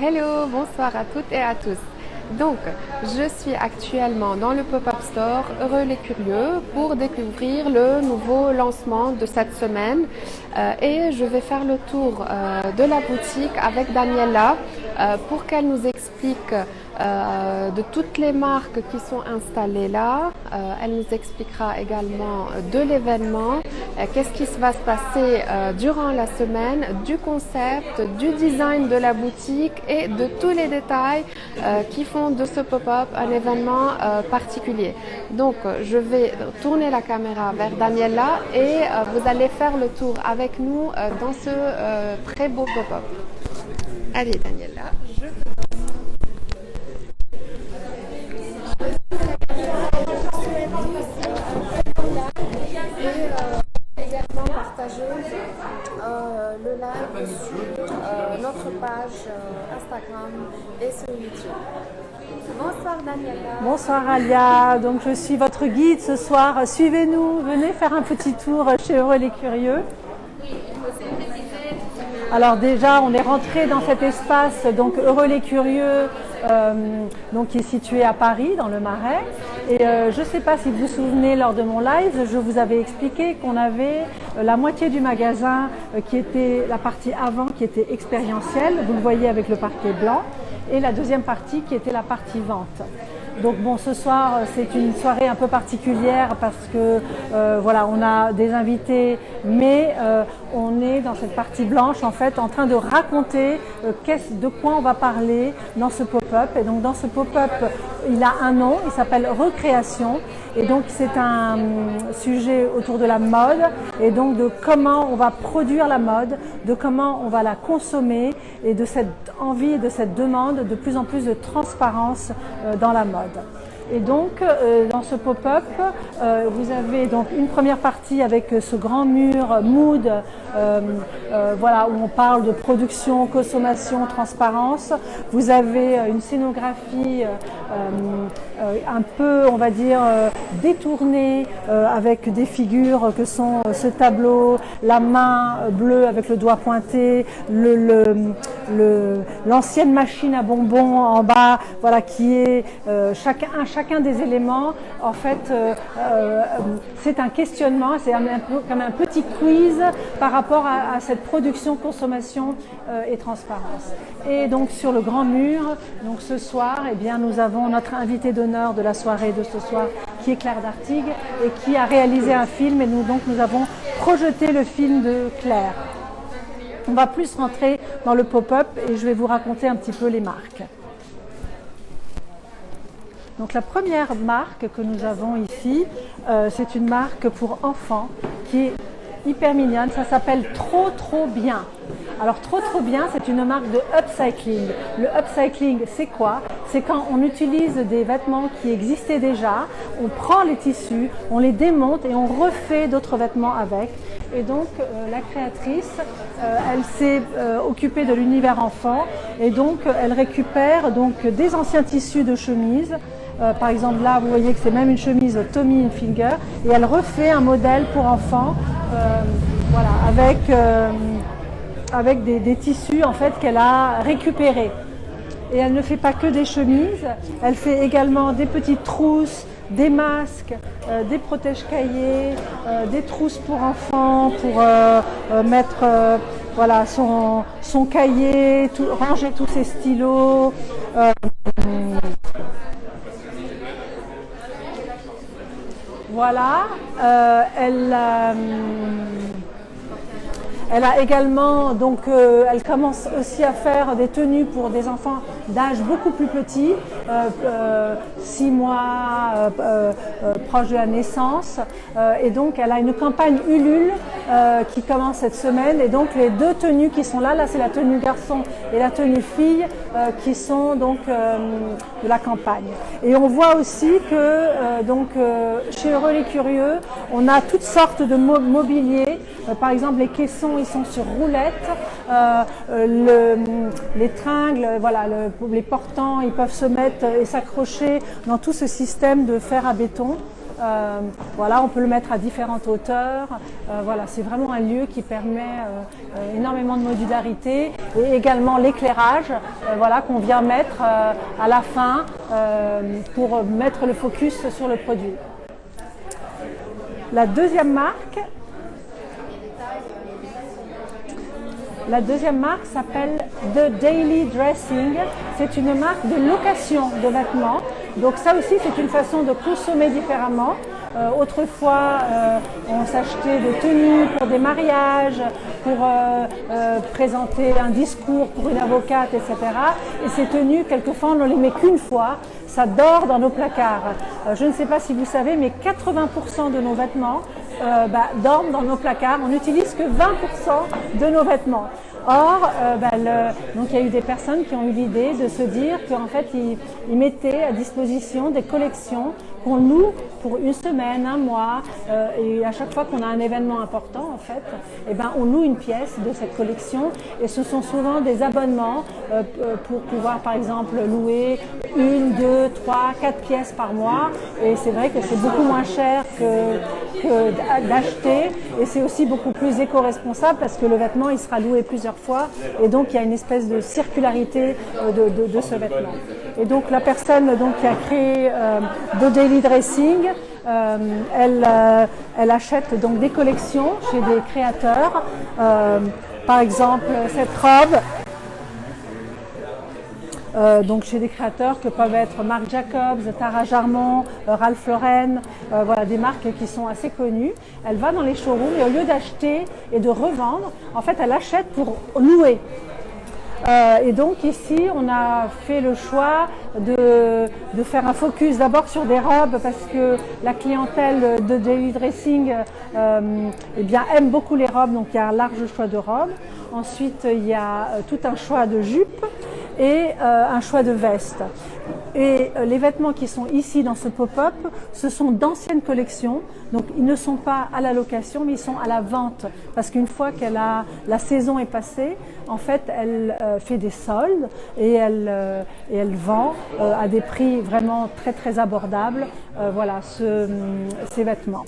Hello, bonsoir à toutes et à tous. Donc, je suis actuellement dans le Pop-Up Store Heureux les Curieux pour découvrir le nouveau lancement de cette semaine et je vais faire le tour de la boutique avec Daniela pour qu'elle nous explique de toutes les marques qui sont installées là. Elle nous expliquera également de l'événement, qu'est-ce qui va se passer durant la semaine, du concept, du design de la boutique et de tous les détails qui font de ce pop-up un événement particulier. Donc je vais tourner la caméra vers Daniela et vous allez faire le tour avec nous dans ce très beau pop-up. Allez Daniela, je et également partager le live sur notre page Instagram et sur YouTube. Bonsoir Daniela. Bonsoir Alia, donc je suis votre guide ce soir. Suivez-nous, venez faire un petit tour chez Heureux les Curieux. Alors déjà, on est rentré dans cet espace, donc Heureux les Curieux, donc qui est situé à Paris, dans le Marais. Et je ne sais pas si vous vous souvenez, lors de mon live, je vous avais expliqué qu'on avait la moitié du magasin qui était la partie avant, qui était expérientielle, vous le voyez avec le parquet blanc, et la deuxième partie qui était la partie vente. Donc bon, ce soir, c'est une soirée un peu particulière parce que voilà, on a des invités, mais on est dans cette partie blanche en fait en train de raconter de quoi on va parler dans ce pop-up. Et donc dans ce pop-up, il a un nom, il s'appelle Recréation. Et donc c'est un sujet autour de la mode et donc de comment on va produire la mode, de comment on va la consommer et de cette envie et de cette demande de plus en plus de transparence dans la mode. Et donc dans ce pop-up, vous avez donc une première partie avec ce grand mur mood, voilà, où on parle de production, consommation, transparence. Vous avez une scénographie un peu, on va dire, détournée avec des figures que sont ce tableau, la main bleue avec le doigt pointé, l'ancienne machine à bonbons en bas, voilà, qui est chacun des éléments, en fait, c'est un questionnement, c'est un peu comme un petit quiz par rapport à cette production, consommation et transparence. Et donc sur le grand mur, donc ce soir, eh bien, nous avons notre invité d'honneur de la soirée de ce soir, qui est Claire Dartigue, et qui a réalisé un film, et nous avons projeté le film de Claire. On va plus rentrer dans le pop-up et je vais vous raconter un petit peu les marques. Donc la première marque que nous avons ici, c'est une marque pour enfants qui est hyper mignonne, ça s'appelle Trop Bien. Alors Trop Bien, c'est une marque de upcycling. Le upcycling, c'est quoi? C'est quand on utilise des vêtements qui existaient déjà, on prend les tissus, on les démonte et on refait d'autres vêtements avec. Et donc la créatrice, elle s'est occupée de l'univers enfant et donc elle récupère donc des anciens tissus de chemises. Par exemple là, vous voyez que c'est même une chemise Tommy Hilfiger et elle refait un modèle pour enfants, voilà, avec des tissus en fait qu'elle a récupérés. Et elle ne fait pas que des chemises, elle fait également des petites trousses, des masques, des protège-cahiers, des trousses pour enfants, pour mettre voilà, son cahier, ranger tous ses stylos. Voilà, elle a également, donc elle commence aussi à faire des tenues pour des enfants d'âge beaucoup plus petit, 6 mois, proche de la naissance. Et donc elle a une campagne Ulule qui commence cette semaine. Et donc les deux tenues qui sont là c'est la tenue garçon et la tenue fille qui sont donc de la campagne. Et on voit aussi que chez Heureux les Curieux, on a toutes sortes de mobilier. Par exemple, les caissons, ils sont sur roulettes. Les tringles, voilà, les portants, ils peuvent se mettre et s'accrocher dans tout ce système de fer à béton. Voilà, on peut le mettre à différentes hauteurs. Voilà, c'est vraiment un lieu qui permet énormément de modularité et également l'éclairage, voilà, qu'on vient mettre à la fin pour mettre le focus sur le produit. La deuxième marque s'appelle The Daily Dressing. C'est une marque de location de vêtements. Donc ça aussi, c'est une façon de consommer différemment. Autrefois, on s'achetait des tenues pour des mariages, pour présenter un discours pour une avocate, etc. Et ces tenues, quelquefois, on ne les met qu'une fois. Ça dort dans nos placards. Je ne sais pas si vous savez, mais 80% de nos vêtements dorment dans nos placards. On n'utilise que 20% de nos vêtements. Or, donc il y a eu des personnes qui ont eu l'idée de se dire qu'en fait, ils mettaient à disposition des collections qu'on loue pour une semaine, un mois, et à chaque fois qu'on a un événement important, en fait, on loue une pièce de cette collection, et ce sont souvent des abonnements pour pouvoir, par exemple, louer 1, 2, 3, 4 pièces par mois, et c'est vrai que c'est beaucoup moins cher que d'acheter, et c'est aussi beaucoup plus éco-responsable parce que le vêtement, il sera loué plusieurs fois, et donc il y a une espèce de circularité de ce vêtement. Et donc la personne qui a créé The Daily Dressing, elle achète donc des collections chez des créateurs. Par exemple, cette robe, donc chez des créateurs que peuvent être Marc Jacobs, Tara Jarmon, Ralph Lauren, voilà, des marques qui sont assez connues. Elle va dans les showrooms et au lieu d'acheter et de revendre, en fait, elle achète pour louer. Et donc ici, on a fait le choix de faire un focus d'abord sur des robes parce que la clientèle de Daily Dressing aime beaucoup les robes, donc il y a un large choix de robes. Ensuite, il y a tout un choix de jupes et un choix de vestes. Et les vêtements qui sont ici dans ce pop-up, ce sont d'anciennes collections, donc ils ne sont pas à la location, mais ils sont à la vente, parce qu'une fois que la saison est passée, en fait, elle fait des soldes et elle vend à des prix vraiment très très abordables, voilà, ces vêtements.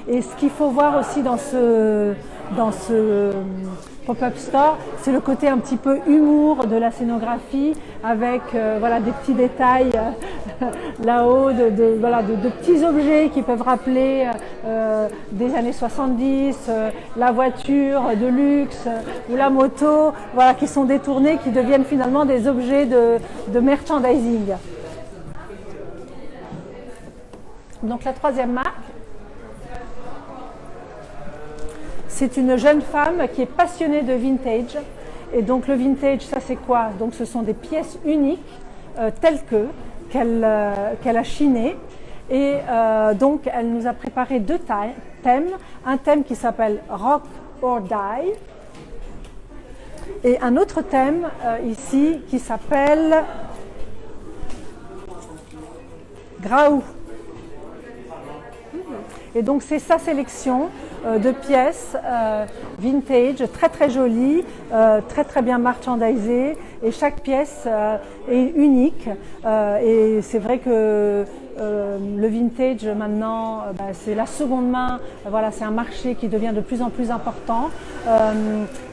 Et ce qu'il faut voir aussi dans ce pop-up store, c'est le côté un petit peu humour de la scénographie avec voilà, des petits détails là-haut, de petits objets qui peuvent rappeler des années 70, la voiture de luxe ou la moto, voilà, qui sont détournés, qui deviennent finalement des objets de merchandising. Donc la troisième marque, c'est une jeune femme qui est passionnée de vintage. Et donc le vintage, ça c'est quoi? Donc ce sont des pièces uniques telles qu'elle a chinées. Et donc elle nous a préparé deux thèmes. Un thème qui s'appelle Rock or Die. Et un autre thème ici qui s'appelle Grau. Et donc c'est sa sélection de pièces vintage, très très jolies, très très bien marchandisées, et chaque pièce est unique. Et c'est vrai que le vintage maintenant, c'est la seconde main, voilà, c'est un marché qui devient de plus en plus important.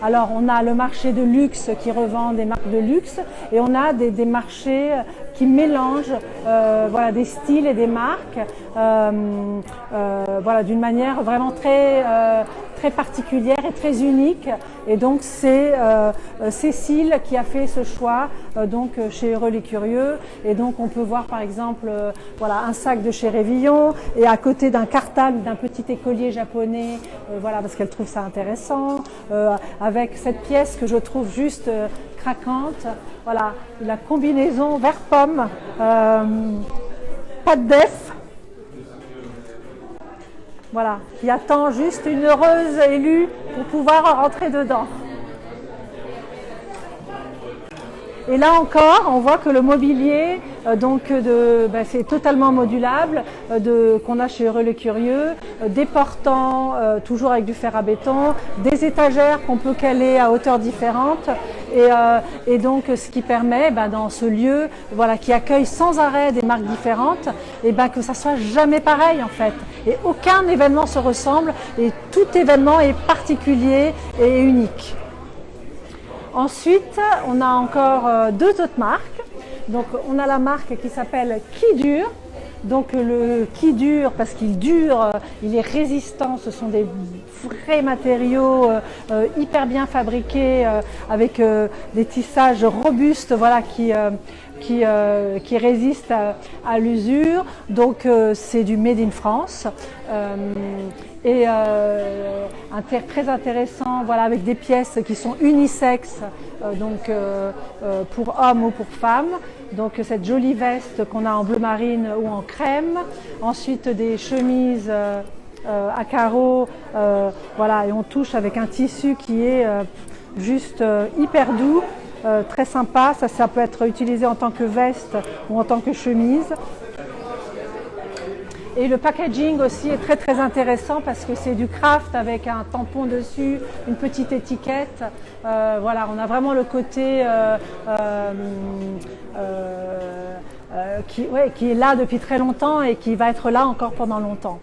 Alors on a le marché de luxe qui revend des marques de luxe, et on a des marchés qui mélangent voilà, des styles et des marques voilà, d'une manière vraiment très particulière et très unique. Et donc c'est Cécile qui a fait ce choix donc chez Heureux les Curieux. Et donc on peut voir par exemple voilà, un sac de chez Révillon, et à côté d'un cartable d'un petit écolier japonais, voilà, parce qu'elle trouve ça intéressant, avec cette pièce que je trouve juste craquante, voilà, la combinaison vert pomme, pas de def, voilà, qui attend juste une heureuse élue pour pouvoir rentrer dedans. Et là encore, on voit que le mobilier, c'est totalement modulable, qu'on a chez Heureux les Curieux, des portants, toujours avec du fer à béton, des étagères qu'on peut caler à hauteur différente. Et donc ce qui permet dans ce lieu qui accueille sans arrêt des marques différentes, que ça soit jamais pareil en fait. Et aucun événement se ressemble et tout événement est particulier et unique. Ensuite, on a encore deux autres marques. Donc on a la marque qui s'appelle Qui Dure. Donc le qui dure parce qu'il dure, il est résistant, ce sont des vrais matériaux hyper bien fabriqués avec des tissages robustes qui résistent à l'usure. Donc c'est du Made in France et très intéressant avec des pièces qui sont unisexes pour hommes ou pour femmes. Donc cette jolie veste qu'on a en bleu marine ou en crème, ensuite des chemises à carreaux, et on touche avec un tissu qui est juste hyper doux, très sympa. Ça peut être utilisé en tant que veste ou en tant que chemise. Et le packaging aussi est très très intéressant parce que c'est du craft avec un tampon dessus, une petite étiquette. On a vraiment le côté qui est là depuis très longtemps et qui va être là encore pendant longtemps.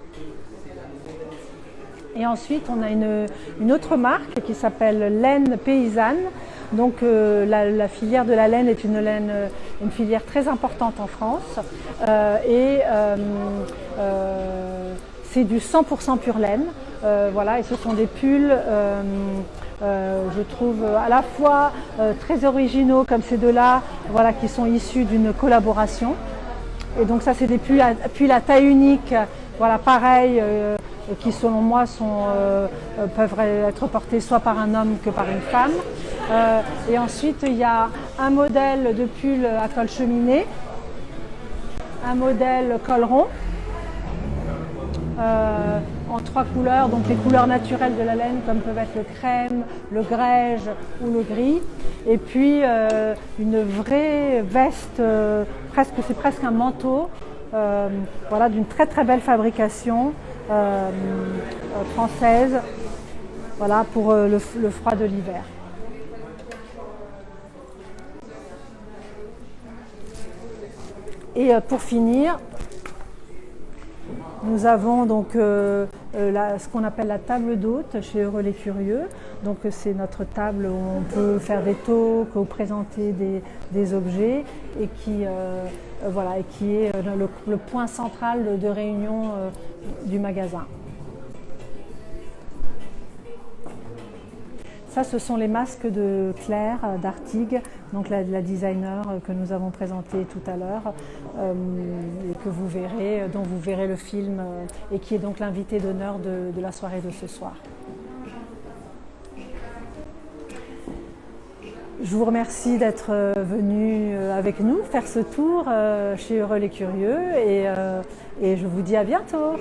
Et ensuite, on a une autre marque qui s'appelle Laine Paysanne. Donc la filière de la laine est une filière très importante en France c'est du 100% pure laine. Et ce sont des pulls, je trouve à la fois très originaux comme ces deux-là, qui sont issus d'une collaboration. Et donc ça c'est des pulls à taille unique, pareil. Qui selon moi peuvent être portés soit par un homme que par une femme. Et ensuite il y a un modèle de pull à col cheminé, un modèle col rond en trois couleurs, donc les couleurs naturelles de la laine comme peuvent être le crème, le grège ou le gris. Et puis une vraie veste, c'est presque un manteau, d'une très très belle fabrication. Française, pour le froid de l'hiver. Et pour finir, nous avons donc ce qu'on appelle la table d'hôte chez Heureux les Curieux. Donc c'est notre table où on peut faire des talks ou présenter des objets et qui est le point central de réunion du magasin. Ça, ce sont les masques de Claire d'Artigues, donc la designer que nous avons présenté tout à l'heure et que vous verrez, dont vous verrez le film et qui est donc l'invité d'honneur de la soirée de ce soir. Je vous remercie d'être venu avec nous faire ce tour chez Heureux les Curieux et je vous dis à bientôt.